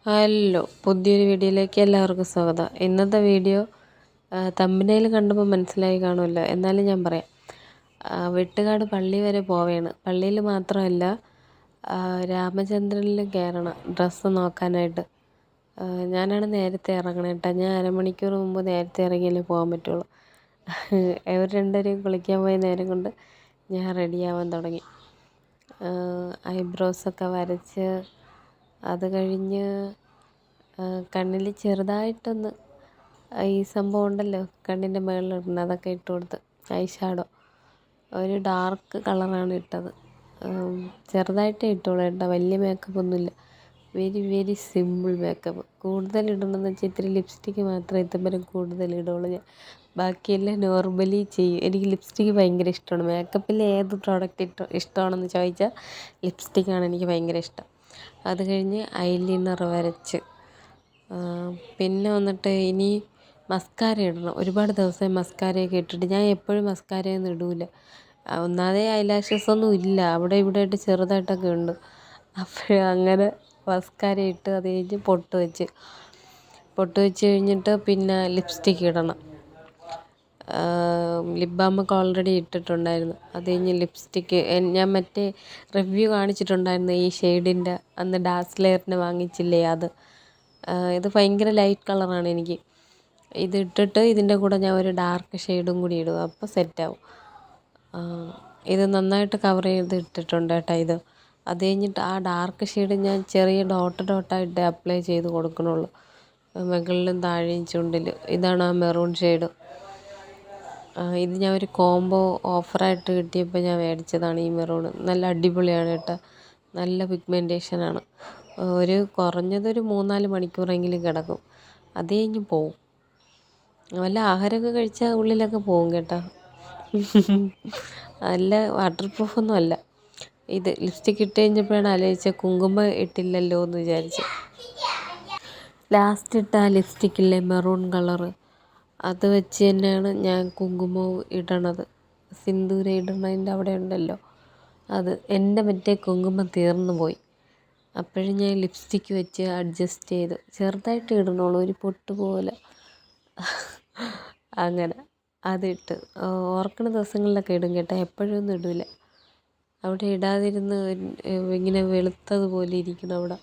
Hello, പുതിയൊരു വീഡിയോയിലേക്ക് എല്ലാവർക്കും സ്വാഗതം. ഇന്നത്തെ വീഡിയോ തമ്പനയിൽ കണ്ടപ്പോൾ മനസ്സിലായി കാണുമല്ലോ, എന്നാലും ഞാൻ പറയാം. വെട്ടുകാട് പള്ളി വരെ പോവുകയാണ്. പള്ളിയിൽ മാത്രമല്ല, രാമചന്ദ്രനിലും കയറണം ഡ്രസ്സ് നോക്കാനായിട്ട്. ഞാനാണ് നേരത്തെ ഇറങ്ങണം കേട്ടോ. ഞാൻ അരമണിക്കൂർ മുമ്പ് നേരത്തെ ഇറങ്ങിയാലേ പോകാൻ പറ്റുള്ളൂ. ഇവർ രണ്ടുപേരും കുളിക്കാൻ പോയ നേരം കൊണ്ട് ഞാൻ റെഡിയാവാൻ തുടങ്ങി. ഐബ്രോസൊക്കെ വരച്ച് അത് കഴിഞ്ഞ് കണ്ണിൽ ചെറുതായിട്ടൊന്ന് ഈ സംഭവം ഉണ്ടല്ലോ കണ്ണിൻ്റെ മുകളിലിടുന്നത്, അതൊക്കെ ഇട്ട് കൊടുത്ത്. ഐ ഷാഡോ ഒരു ഡാർക്ക് കളറാണ് ഇട്ടത്. ചെറുതായിട്ടേ ഇട്ടോളൂ കേട്ടോ, വലിയ മേക്കപ്പ് ഒന്നുമില്ല. Very very simple makeup. കൂടുതൽ ഇടണമെന്ന് വെച്ചാൽ ഇത്തിരി ലിപ്സ്റ്റിക്ക് മാത്രമേ ഇത്തരം കൂടുതൽ ഇടുള്ളൂ ഞാൻ. ബാക്കിയെല്ലാം നോർമലി ചെയ്യും. എനിക്ക് ലിപ്സ്റ്റിക്ക് ഭയങ്കര ഇഷ്ടമാണ്. മേക്കപ്പിൽ ഏത് പ്രോഡക്റ്റ് ഇഷ്ടമാണെന്ന് ചോദിച്ചാൽ ലിപ്സ്റ്റിക്കാണ് എനിക്ക് ഭയങ്കര ഇഷ്ടം. അത് കഴിഞ്ഞ് ഐലൈനർ വരച്ച് പിന്നെ വന്നിട്ട് ഇനി മസ്കാര ഇടണം. ഒരുപാട് ദിവസമായി മസ്കാരയൊക്കെ ഇട്ടിട്ട്. ഞാൻ എപ്പോഴും മസ്കാരയൊന്നും ഇടില്ല. ഒന്നാമതേ ഐലാഷസ് ഒന്നും ഇല്ല, അവിടെ ഇവിടെ ആയിട്ട് ചെറുതായിട്ടൊക്കെ ഉണ്ട്. അപ്പോൾ അങ്ങനെ മസ്കാര ഇട്ട് അത് കഴിഞ്ഞ് പൊട്ട് വെച്ച് കഴിഞ്ഞിട്ട് പിന്നെ ലിപ്സ്റ്റിക്ക് ഇടണം. ലിപ് ബാമൊക്കെ ഓൾറെഡി ഇട്ടിട്ടുണ്ടായിരുന്നു. അത് കഴിഞ്ഞ് ലിപ്സ്റ്റിക്ക് ഞാൻ മറ്റേ റിവ്യൂ കാണിച്ചിട്ടുണ്ടായിരുന്നു ഈ ഷെയ്ഡിൻ്റെ. അന്ന് ഡാസ്ലെയറിന് വാങ്ങിച്ചില്ലേ അത്. ഇത് ഭയങ്കര ലൈറ്റ് കളറാണ് എനിക്ക്. ഇത് ഇട്ടിട്ട് ഇതിൻ്റെ കൂടെ ഞാൻ ഒരു ഡാർക്ക് ഷെയ്ഡും കൂടി ഇടും, അപ്പോൾ സെറ്റാവും. ഇത് നന്നായിട്ട് കവർ ചെയ്ത് ഇട്ടിട്ടുണ്ട് കേട്ടോ ഇത്. അത് കഴിഞ്ഞിട്ട് ആ ഡാർക്ക് ഷെയ്ഡ് ഞാൻ ചെറിയ ഡോട്ടായിട്ട് അപ്ലൈ ചെയ്ത് കൊടുക്കണുള്ളൂ, മുകളിലും താഴെയും ചുണ്ടിൽ. ഇതാണ് ആ മെറൂൺ ഷെയ്ഡ്. ഇത് ഞാൻ ഒരു കോംബോ ഓഫറായിട്ട് കിട്ടിയപ്പോൾ ഞാൻ മേടിച്ചതാണ് ഈ മെറൂൺ. നല്ല അടിപൊളിയാണ് കേട്ടോ, നല്ല പിഗ്മെൻറ്റേഷനാണ്. കുറഞ്ഞതൊരു 3-4 മണിക്കൂറെങ്കിലും കിടക്കും, അത് കഴിഞ്ഞ് പോവും. വല്ല ആഹാരമൊക്കെ കഴിച്ചാൽ ഉള്ളിലൊക്കെ പോവും കേട്ടോ. നല്ല വാട്ടർ പ്രൂഫൊന്നും അല്ല ഇത്. ലിപ്സ്റ്റിക്ക് ഇട്ട് കഴിഞ്ഞപ്പോഴാണ് ആലോചിച്ചത് കുങ്കുമം ഇട്ടില്ലല്ലോ എന്ന് വിചാരിച്ച്. ലാസ്റ്റ് ഇട്ട ആ ലിപ്സ്റ്റിക്കില്ലേ മെറൂൺ കളറ്, അത് വെച്ച് തന്നെയാണ് ഞാൻ കുങ്കുമവും ഇടണത്. സിന്ദൂരം ഇടണതിൻ്റെ അവിടെ ഉണ്ടല്ലോ അത്. എൻ്റെ മറ്റേ കുങ്കുമം തീർന്നു പോയി. അപ്പോഴും ഞാൻ ലിപ്സ്റ്റിക്ക് വെച്ച് അഡ്ജസ്റ്റ് ചെയ്ത് ചെറുതായിട്ട് ഇടണുള്ളൂ, ഒരു പൊട്ട് പോലെ. അങ്ങനെ അതിട്ട് ഓർക്കണ ദിവസങ്ങളിലൊക്കെ ഇടും കേട്ടോ, എപ്പോഴൊന്നും ഇടില്ല. അവിടെ ഇടാതിരുന്ന് ഇങ്ങനെ വെളുത്തതുപോലെ ഇരിക്കണം അവിടെ.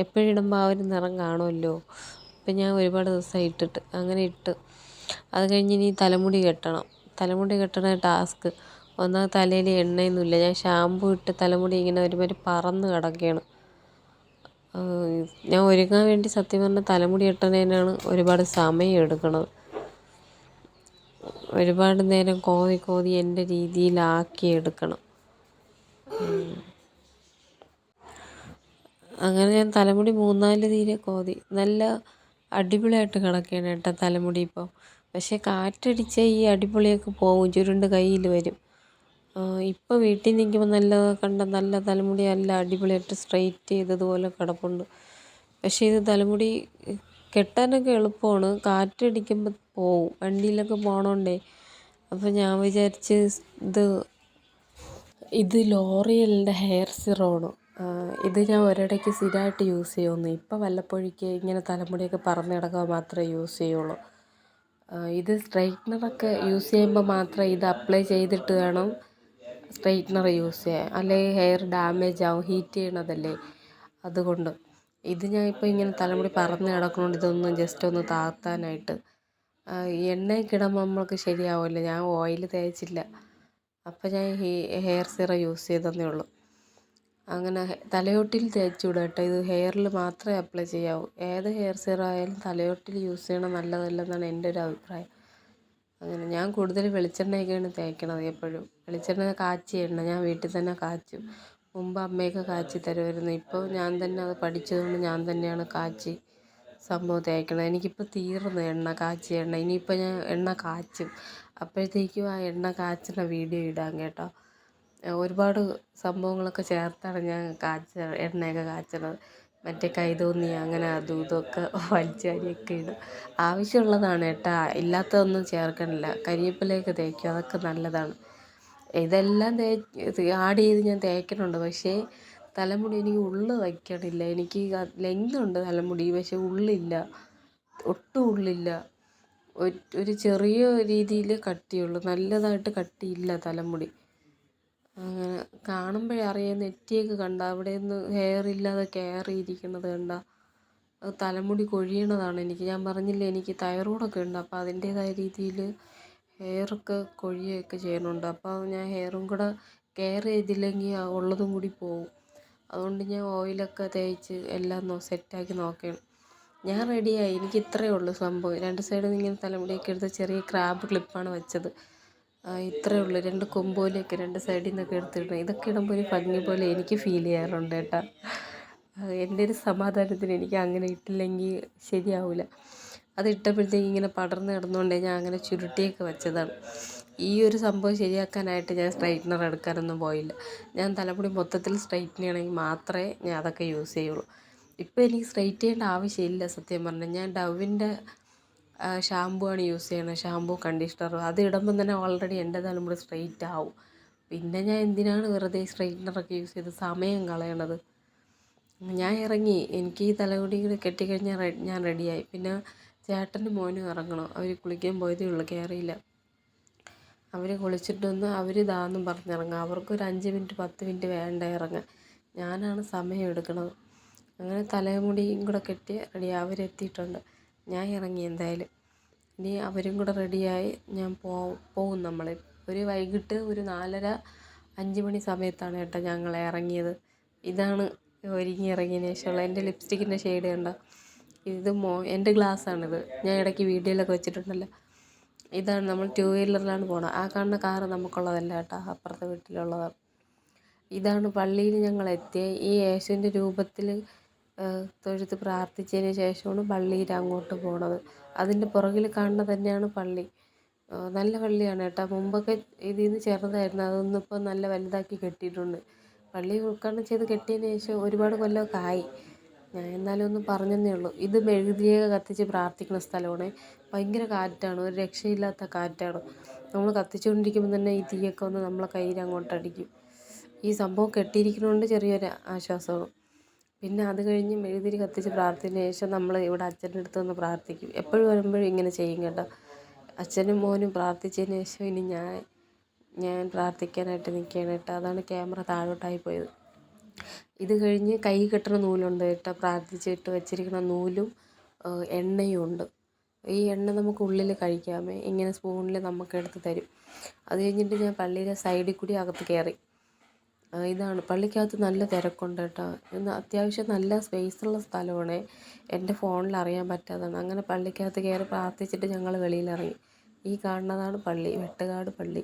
എപ്പോഴും ഇടുമ്പോൾ ആ ഒരു നിറം കാണുമല്ലോ. അപ്പം ഞാൻ ഒരുപാട് ദിവസമായി ഇട്ടിട്ട്. അങ്ങനെ ഇട്ട് അത് കഴിഞ്ഞ് ഇനി തലമുടി കെട്ടണം. തലമുടി കെട്ടണ ടാസ്ക്. ഒന്നാമത് തലയിൽ എണ്ണയൊന്നുമില്ല. ഞാൻ ഷാമ്പു ഇട്ട് തലമുടി ഇങ്ങനെ ഒരുമാതിരി പറന്ന് കിടക്കുകയാണ്. ഞാൻ ഒരുങ്ങാൻ വേണ്ടി സത്യം പറഞ്ഞാൽ തലമുടി കെട്ടണതിനാണ് ഒരുപാട് സമയം എടുക്കണത്. ഒരുപാട് നേരം കോതി എൻ്റെ രീതിയിലാക്കി എടുക്കണം. അങ്ങനെ ഞാൻ തലമുടി 3-4 തീരെ കോതി. നല്ല അടിപൊളിയായിട്ട് കിടക്കുകയാണ് കേട്ടോ തലമുടി ഇപ്പോൾ. പക്ഷേ കാറ്റടിച്ച ഈ അടിപൊളിയൊക്കെ പോവും, ചുരുണ്ട് കയ്യിൽ വരും. ഇപ്പോൾ വീട്ടിൽ നിൽക്കുമ്പോൾ നല്ല തലമുടി നല്ല അടിപൊളിയായിട്ട് സ്ട്രെയിറ്റ് ചെയ്തതുപോലെ കിടപ്പുണ്ട്. പക്ഷേ ഇത് തലമുടി കെട്ടാനൊക്കെ എളുപ്പമാണ്, കാറ്റടിക്കുമ്പോൾ പോവും. വണ്ടിയിലൊക്കെ പോകണോണ്ടേ. അപ്പോൾ ഞാൻ വിചാരിച്ച് ഇത് ലോറിയലിൻ്റെ ഹെയർ സിറമാണ്. ഇത് ഞാൻ ഒരിടയ്ക്ക് സ്ഥിരമായിട്ട് യൂസ് ചെയ്യുന്നു. ഇപ്പം വല്ലപ്പോഴേക്ക് ഇങ്ങനെ തലമുടിയൊക്കെ പറന്ന് കിടക്കാൻ മാത്രമേ യൂസ് ചെയ്യുള്ളൂ. ഇത് സ്ട്രെയിറ്റ്നറൊക്കെ യൂസ് ചെയ്യുമ്പോൾ മാത്രം ഇത് അപ്ലൈ ചെയ്തിട്ട് വേണം സ്ട്രെയിറ്റ്നർ യൂസ് ചെയ്യാൻ, അല്ലെങ്കിൽ ഹെയർ ഡാമേജ് ആവും, ഹീറ്റ് ചെയ്യണതല്ലേ. അതുകൊണ്ട് ഇത് ഞാൻ ഇപ്പോൾ ഇങ്ങനെ തലമുടി പറന്ന് കിടക്കണോണ്ട് ഇതൊന്ന് ജസ്റ്റ് ഒന്ന് താത്താനായിട്ട്. എണ്ണയൊക്കെ ഇടുമ്പോൾ നമ്മൾക്ക് ശരിയാവുമല്ലോ. ഞാൻ ഓയിൽ തേച്ചില്ല, അപ്പോൾ ഞാൻ ഹെയർ സിറം യൂസ് ചെയ്തതേ ഉള്ളൂ. അങ്ങനെ തലയോട്ടിൽ തേച്ചുകൂടാ കേട്ടോ, ഇത് ഹെയറിൽ മാത്രമേ അപ്ലൈ ചെയ്യാവൂ. ഏത് ഹെയർ സിറം ആയാലും തലയോട്ടിൽ യൂസ് ചെയ്യണം നല്ലതല്ലെന്നാണ് എൻ്റെ ഒരു അഭിപ്രായം. അങ്ങനെ ഞാൻ കൂടുതൽ വെളിച്ചെണ്ണയൊക്കെയാണ് തേക്കണത് എപ്പോഴും. വെളിച്ചെണ്ണ കാച്ചിയ എണ്ണ ഞാൻ വീട്ടിൽ തന്നെ കാച്ചും. മുമ്പ് അമ്മയൊക്കെ കാച്ചി തരുമായിരുന്നു. ഇപ്പോൾ ഞാൻ തന്നെ അത് പഠിച്ചതുകൊണ്ട് ഞാൻ തന്നെയാണ് കാച്ചി സംഭവം തേക്കണത്. എനിക്കിപ്പോൾ തീർന്നു എണ്ണ, കാച്ചിയ എണ്ണ. ഇനിയിപ്പോൾ ഞാൻ എണ്ണ കാച്ചും, അപ്പോഴത്തേക്കും ആ എണ്ണ കാച്ചുന്ന വീഡിയോ ഇടാം കേട്ടോ. ഒരുപാട് സംഭവങ്ങളൊക്കെ ചേർത്താണ് ഞാൻ എണ്ണയൊക്കെ കാച്ചണത്. മറ്റേ കൈതോന്നി അങ്ങനെ അതും ഇതൊക്കെ വലിച്ചു വാരിയൊക്കെ ഇടും. ആവശ്യമുള്ളതാണ് കേട്ടോ, ഇല്ലാത്തതൊന്നും ചേർക്കണില്ല. കരിവേപ്പിലയൊക്കെ തേക്കും, അതൊക്കെ നല്ലതാണ്. ഇതെല്ലാം ആഡ് ചെയ്ത് ഞാൻ തേക്കുന്നുണ്ട്. പക്ഷേ തലമുടി എനിക്ക് ഉള്ള് വയ്ക്കണില്ല. എനിക്ക് ലെങ്തുണ്ട് തലമുടി, പക്ഷെ ഉള്ളില്ല, ഒട്ടും ഉള്ളില്ല. ഒരു ചെറിയ രീതിയിൽ കട്ടിയുള്ളൂ, നല്ലതായിട്ട് കട്ടിയില്ല തലമുടി. അങ്ങനെ കാണുമ്പോഴേ അറിയാം, നെറ്റിയൊക്കെ കണ്ട അവിടെയൊന്ന് ഹെയർ ഇല്ലാതെ കയറിയിരിക്കുന്നത് കണ്ട, തലമുടി കൊഴിയണതാണ് എനിക്ക്. ഞാൻ പറഞ്ഞില്ലേ എനിക്ക് തൈറോയ്ഡൊക്കെ ഉണ്ട്, അപ്പോൾ അതിൻ്റേതായ രീതിയിൽ ഹെയറൊക്കെ കൊഴിയൊക്കെ ചെയ്യണുണ്ട്. അപ്പോൾ ഞാൻ ഹെയറും കൂടെ കെയർ ചെയ്തില്ലെങ്കിൽ ഉള്ളതും കൂടി പോവും. അതുകൊണ്ട് ഞാൻ ഓയിലൊക്കെ തേച്ച് എല്ലാം സെറ്റാക്കി നോക്കണം. ഞാൻ റെഡിയായി. എനിക്ക് ഇത്രയേ ഉള്ളൂ സംഭവം. 2 സൈഡിൽ ഇങ്ങനെ തലമുടിയൊക്കെ എടുത്ത് ചെറിയ ക്രാബ് ക്ലിപ്പാണ് വെച്ചത്. ഇത്രയേ ഉള്ളൂ. 2 കൊമ്പോലൊക്കെ 2 സൈഡിൽ നിന്നൊക്കെ എടുത്തിടണം. ഇതൊക്കെ ഇടുമ്പോൾ ഒരു ഭംഗി പോലെ എനിക്ക് ഫീൽ ചെയ്യാറുണ്ട് കേട്ടോ. എൻ്റെ ഒരു സമാധാനത്തിന് എനിക്ക് അങ്ങനെ ഇട്ടില്ലെങ്കിൽ ശരിയാവില്ല. അത് ഇട്ടപ്പോഴത്തേക്ക് ഇങ്ങനെ പടർന്ന് കിടന്നുകൊണ്ട് ഞാൻ അങ്ങനെ ചുരുട്ടിയൊക്കെ വെച്ചതാണ്. ഈ ഒരു സംഭവം ശരിയാക്കാനായിട്ട് ഞാൻ സ്ട്രൈറ്റ്നർ എടുക്കാനൊന്നും പോയില്ല. ഞാൻ തലമുടി മൊത്തത്തിൽ സ്ട്രൈറ്റ് ചെയ്യണമെങ്കിൽ മാത്രമേ ഞാൻ അതൊക്കെ യൂസ് ചെയ്യുള്ളൂ. ഇപ്പോൾ എനിക്ക് സ്ട്രൈറ്റ് ചെയ്യേണ്ട ആവശ്യമില്ല സത്യം പറഞ്ഞാൽ. ഞാൻ ഡവിൻ്റെ ഷാമ്പു ആണ് യൂസ് ചെയ്യണത്, ഷാമ്പു കണ്ടീഷണറും. അത് ഇടുമ്പം തന്നെ ഓൾറെഡി എൻ്റെ തലമുടി സ്ട്രൈറ്റ് ആവും. പിന്നെ ഞാൻ എന്തിനാണ് വെറുതെ സ്ട്രൈറ്റ്നറൊക്കെ യൂസ് ചെയ്ത് സമയം കളയണത്. ഞാൻ ഇറങ്ങി. എനിക്ക് ഈ തലമുടി കെട്ടിക്കഴിഞ്ഞാൽ ഞാൻ റെഡിയായി. പിന്നെ ചേട്ടനും മോനും ഇറങ്ങണം. അവർ കുളിക്കാൻ പോയതേ ഉള്ളൂ, കയറിയില്ല. അവർ കുളിച്ചിട്ടൊന്ന് അവർ ഇതാന്നും പറഞ്ഞിറങ്ങുക. അവർക്കൊരു 5 മിനിറ്റ് 10 മിനിറ്റ് വേണ്ട ഇറങ്ങാൻ. ഞാനാണ് സമയം എടുക്കണത്. അങ്ങനെ തലമുടിയും കൂടെ കെട്ടി റെഡിയായി. അവരെത്തിയിട്ടുണ്ട്. ഞാൻ ഇറങ്ങി എന്തായാലും. ഇനി അവരും കൂടെ റെഡിയായി ഞാൻ പോവും. നമ്മൾ ഒരു വൈകിട്ട് ഒരു 4:30-5 മണി സമയത്താണ് കേട്ടോ ഞങ്ങൾ ഇറങ്ങിയത്. ഇതാണ് ഒരുങ്ങി ഇറങ്ങിയതിന് ശേഷമുള്ള എൻ്റെ ലിപ്സ്റ്റിക്കിൻ്റെ ഷെയ്ഡ് കണ്ട. ഇത് എൻ്റെ ഗ്ലാസ്സാണിത്. ഞാൻ ഇടയ്ക്ക് വീഡിയോയിലൊക്കെ വെച്ചിട്ടുണ്ടല്ലോ. ഇതാണ്. നമ്മൾ 2 വീലറിലാണ് പോണത്. ആ കാണുന്ന കാറ് നമുക്കുള്ളതല്ല കേട്ടോ, അപ്പുറത്തെ വീട്ടിലുള്ളതാണ്. ഇതാണ് പള്ളിയിൽ ഞങ്ങൾ എത്തിയ. ഈ യേശുവിൻ്റെ രൂപത്തിൽ തൊഴുത്ത് പ്രാർത്ഥിച്ചതിന് ശേഷമാണ് പള്ളിയിൽ അങ്ങോട്ട് പോണത്. അതിൻ്റെ പുറകിൽ കാണുന്നത് തന്നെയാണ് പള്ളി. നല്ല പള്ളിയാണ് കേട്ടോ. മുമ്പൊക്കെ ഇതിൽ നിന്ന് ചെറുതായിരുന്നു, അതൊന്നിപ്പോൾ നല്ല വലുതാക്കി കെട്ടിയിട്ടുണ്ട്. പള്ളി ഉദ്ഘാടനം ചെയ്ത് കെട്ടിയതിന് ശേഷം ഒരുപാട് കൊല്ലമൊക്കെ ആയി. ഞാൻ എന്നാലും ഒന്ന് പറഞ്ഞതേ ഉള്ളൂ. ഇത് മെഴുകുതിരിയൊക്കെ കത്തിച്ച് പ്രാർത്ഥിക്കുന്ന സ്ഥലമാണ്. ഭയങ്കര കാറ്റാണ്, ഒരു രക്ഷയില്ലാത്ത കാറ്റാണ്. നമ്മൾ കത്തിച്ചുകൊണ്ടിരിക്കുമ്പോൾ തന്നെ ഈ തീയൊക്കെ വന്ന് നമ്മളെ കയ്യിൽ അങ്ങോട്ടടിക്കും. ഈ സംഭവം കെട്ടിയിരിക്കുന്നതുകൊണ്ട് ചെറിയൊരു ആശ്വാസമാണ്. പിന്നെ അത് കഴിഞ്ഞ് മെഴുകുതിരി കത്തിച്ച് പ്രാർത്ഥിച്ചതിന് ശേഷം നമ്മൾ ഇവിടെ അച്ഛൻ്റെ അടുത്ത് വന്ന് പ്രാർത്ഥിക്കും. എപ്പോഴും വരുമ്പോഴും ഇങ്ങനെ ചെയ്യും കേട്ടോ. അച്ഛനും മോനും പ്രാർത്ഥിച്ചതിന് ശേഷം ഇനി ഞാൻ പ്രാർത്ഥിക്കാനായിട്ട് നിൽക്കുകയാണ് കേട്ടോ. അതാണ് ക്യാമറ താഴോട്ടായി പോയത്. ഇത് കഴിഞ്ഞ് കൈ കെട്ടുന്ന നൂലുണ്ട് കേട്ടോ. പ്രാർത്ഥിച്ചിട്ട് വെച്ചിരിക്കുന്ന നൂലും എണ്ണയും ഉണ്ട്. ഈ എണ്ണ നമുക്ക് ഉള്ളിൽ കഴിക്കാമേ, ഇങ്ങനെ സ്പൂണിൽ നമുക്ക് എടുത്ത് തരും. അത് കഴിഞ്ഞിട്ട് ഞാൻ പള്ളിയിലെ സൈഡിൽ കൂടി അകത്ത് കയറി. ഇതാണ് പള്ളിക്കകത്ത് നല്ല തിരക്കുണ്ട് കേട്ടോ. ഇന്ന് അത്യാവശ്യം നല്ല സ്പേസുള്ള സ്ഥലമാണ്. എൻ്റെ ഫോണിൽ അറിയാൻ പറ്റാത്തതാണ്. അങ്ങനെ പള്ളിക്കകത്ത് കയറി പ്രാർത്ഥിച്ചിട്ട് ഞങ്ങൾ വെളിയിലിറങ്ങി. ഈ കാണുന്നതാണ് പള്ളി, വെട്ടുകാട് പള്ളി.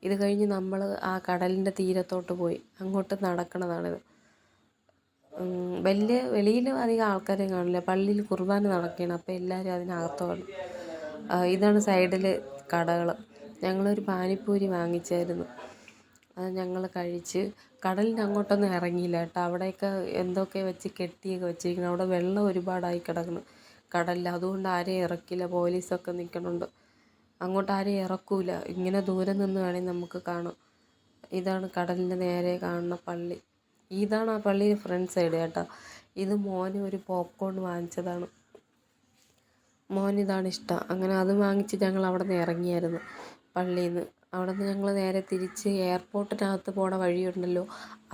ഇത് കഴിഞ്ഞ് നമ്മൾ ആ കടലിൻ്റെ തീരത്തോട്ട് പോയി. അങ്ങോട്ട് നടക്കണതാണിത്. വെളിയിൽ അധികം ആൾക്കാരെ കാണില്ല. പള്ളിയിൽ കുർബാന നടക്കുകയാണ്, അപ്പോൾ എല്ലാവരും അതിനകത്തോട്ട്. ഇതാണ് സൈഡിൽ കടകൾ. ഞങ്ങളൊരു പാനിപ്പൂരി വാങ്ങിച്ചായിരുന്നു. അത് ഞങ്ങൾ കഴിച്ച്. കടലിൻ്റെ അങ്ങോട്ടൊന്നും ഇറങ്ങിയില്ല കേട്ടോ. അവിടെയൊക്കെ എന്തൊക്കെ വെച്ച് കെട്ടിയൊക്കെ വെച്ചിരിക്കണം. അവിടെ വെള്ളം ഒരുപാടായി കിടക്കുന്നു കടലിൽ. അതുകൊണ്ട് ആരെയും ഇറക്കില്ല, പോലീസൊക്കെ നിൽക്കുന്നുണ്ട്. അങ്ങോട്ട് ആരെയും ഇറക്കൂല. ഇങ്ങനെ ദൂരെ നിന്ന് വേണമെങ്കിൽ നമുക്ക് കാണാം. ഇതാണ് കടലിൻ്റെ നേരെ കാണുന്ന പള്ളി. ഇതാണ് ആ പള്ളിയുടെ ഫ്രണ്ട് സൈഡ് കേട്ടോ. ഇത് മോന് ഒരു പോപ്കോൺ വാങ്ങിച്ചതാണ്. മോനിതാണ് ഇഷ്ടം. അങ്ങനെ അത് വാങ്ങിച്ച് ഞങ്ങൾ അവിടെ നിന്ന് ഇറങ്ങിയായിരുന്നു പള്ളിയിൽ നിന്ന്. അവിടെ നിന്ന് ഞങ്ങൾ നേരെ തിരിച്ച് എയർപോർട്ടിനകത്ത് പോണ വഴിയുണ്ടല്ലോ,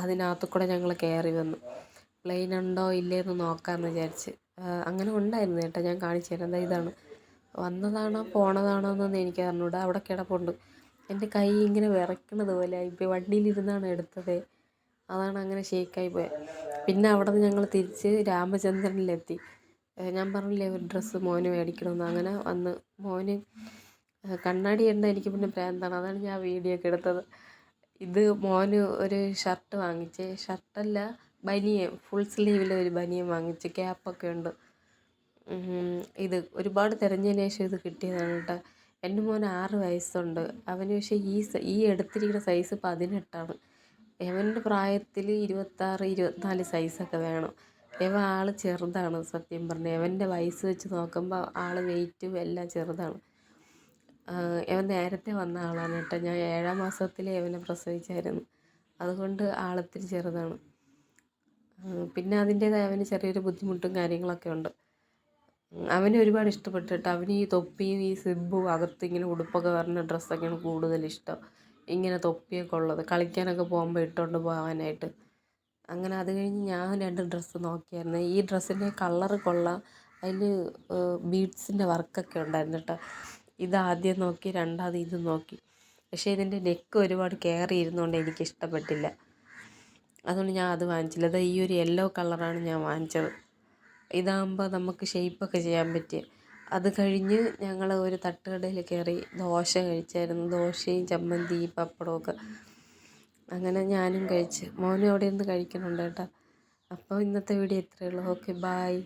അതിനകത്ത് കൂടെ ഞങ്ങൾ കയറി വന്നു. പ്ലെയിൻ ഉണ്ടോ ഇല്ലേന്ന് നോക്കാമെന്ന് വിചാരിച്ച്. അങ്ങനെ ഉണ്ടായിരുന്നു കേട്ടോ. ഞാൻ കാണിച്ചു തരാം. ഇതാണ്. വന്നതാണോ പോണതാണോ എന്നൊന്നും എനിക്ക് അറിഞ്ഞൂടാ. അവിടെ കിടപ്പുണ്ട്. എൻ്റെ കൈ ഇങ്ങനെ വിറയ്ക്കണത് പോലെ ഇപ്പോൾ വണ്ടിയിലിരുന്നാണ് എടുത്തത്. അതാണ് അങ്ങനെ ഷേക്കായി പോയത്. പിന്നെ അവിടെ നിന്ന് ഞങ്ങൾ തിരിച്ച് രാമചന്ദ്രനിലെത്തി. ഞാൻ പറഞ്ഞില്ലേ ഒരു ഡ്രസ്സ് മോന് മേടിക്കണമെന്ന്. അങ്ങനെ വന്ന് മോന് കണ്ണാടി കണ്ട എനിക്ക് പിന്നെ ഭ്രാന്താണ്. അതാണ് ഞാൻ വീഡിയോ ഒക്കെ എടുത്തത്. ഇത് മോന് ഒരു ഷർട്ട് വാങ്ങിച്ച്, ഷർട്ടല്ല ബനിയൻ, ഫുൾ സ്ലീവിൽ ഒരു ബനിയൻ വാങ്ങിച്ച്, ക്യാപ്പൊക്കെ ഉണ്ട്. ഇത് ഒരുപാട് തിരഞ്ഞതിന് ശേഷം ഇത് കിട്ടിയതാണ് കേട്ടോ. എൻ്റെ മോന് 6 വയസ്സുണ്ട്. അവന് പക്ഷേ ഈ എടുത്തിരിക്കുന്ന സൈസ് 18ആണ്. അവൻ്റെ പ്രായത്തിൽ 26, 24 സൈസൊക്കെ വേണം. ആൾ ചെറുതാണ് സത്യം പറഞ്ഞാൽ. അവൻ്റെ വയസ്സ് വെച്ച് നോക്കുമ്പോൾ ആൾ വെയിറ്റും എല്ലാം ചെറുതാണ്. നേരത്തെ വന്ന ആളാണ് കേട്ടോ. ഞാൻ 7ാം മാസത്തിൽ അവനെ പ്രസവിച്ചായിരുന്നു. അതുകൊണ്ട് ആളിത്തിരി ചെറുതാണ്. പിന്നെ അതിൻ്റേതായ അവന് ചെറിയൊരു ബുദ്ധിമുട്ടും കാര്യങ്ങളൊക്കെ ഉണ്ട്. അവന് ഒരുപാട് ഇഷ്ടപ്പെട്ടു കേട്ടോ. അവന് ഈ തൊപ്പിയും ഈ സിബ്ബും അകത്ത് ഇങ്ങനെ ഉടുപ്പൊക്കെ വരുന്ന ഡ്രസ്സൊക്കെയാണ് കൂടുതലിഷ്ടം. ഇങ്ങനെ തൊപ്പിയൊക്കെ ഉള്ളത് കളിക്കാനൊക്കെ പോകുമ്പോൾ ഇട്ടുകൊണ്ട് പോകാനായിട്ട്. അങ്ങനെ അത് കഴിഞ്ഞ് ഞാൻ 2 ഡ്രസ്സ് നോക്കിയായിരുന്നു. ഈ ഡ്രസ്സിൻ്റെ കളറ് കൊള്ളാം, അതിൽ ബീഡ്സിൻ്റെ വർക്കൊക്കെ ഉണ്ടായിരുന്നു കേട്ടോ. ഇതാദ്യം നോക്കി, രണ്ടാമത് ഇത് നോക്കി. പക്ഷേ ഇതിൻ്റെ നെക്ക് ഒരുപാട് കയറി ഇരുന്നുകൊണ്ട് എനിക്കിഷ്ടപ്പെട്ടില്ല. അതുകൊണ്ട് ഞാൻ അത് വാങ്ങിച്ചില്ല. അത് ഈ ഒരു യെല്ലോ കളറാണ് ഞാൻ വാങ്ങിച്ചത്. ഇതാകുമ്പോൾ നമുക്ക് ഷേപ്പൊക്കെ ചെയ്യാൻ പറ്റിയ. അത് കഴിഞ്ഞ് ഞങ്ങൾ ഒരു തട്ടുകടയിൽ കയറി ദോശ കഴിച്ചായിരുന്നു. ദോശയും ചമ്മന്തിയും പപ്പടമൊക്കെ. അങ്ങനെ ഞാനും കഴിച്ച്, മോനും അവിടെ ഇരുന്ന് കഴിക്കുന്നുണ്ട് കേട്ടോ. അപ്പോൾ ഇന്നത്തെ വീഡിയോ ഇത്രയേ ഉള്ളൂ. Okay, bye.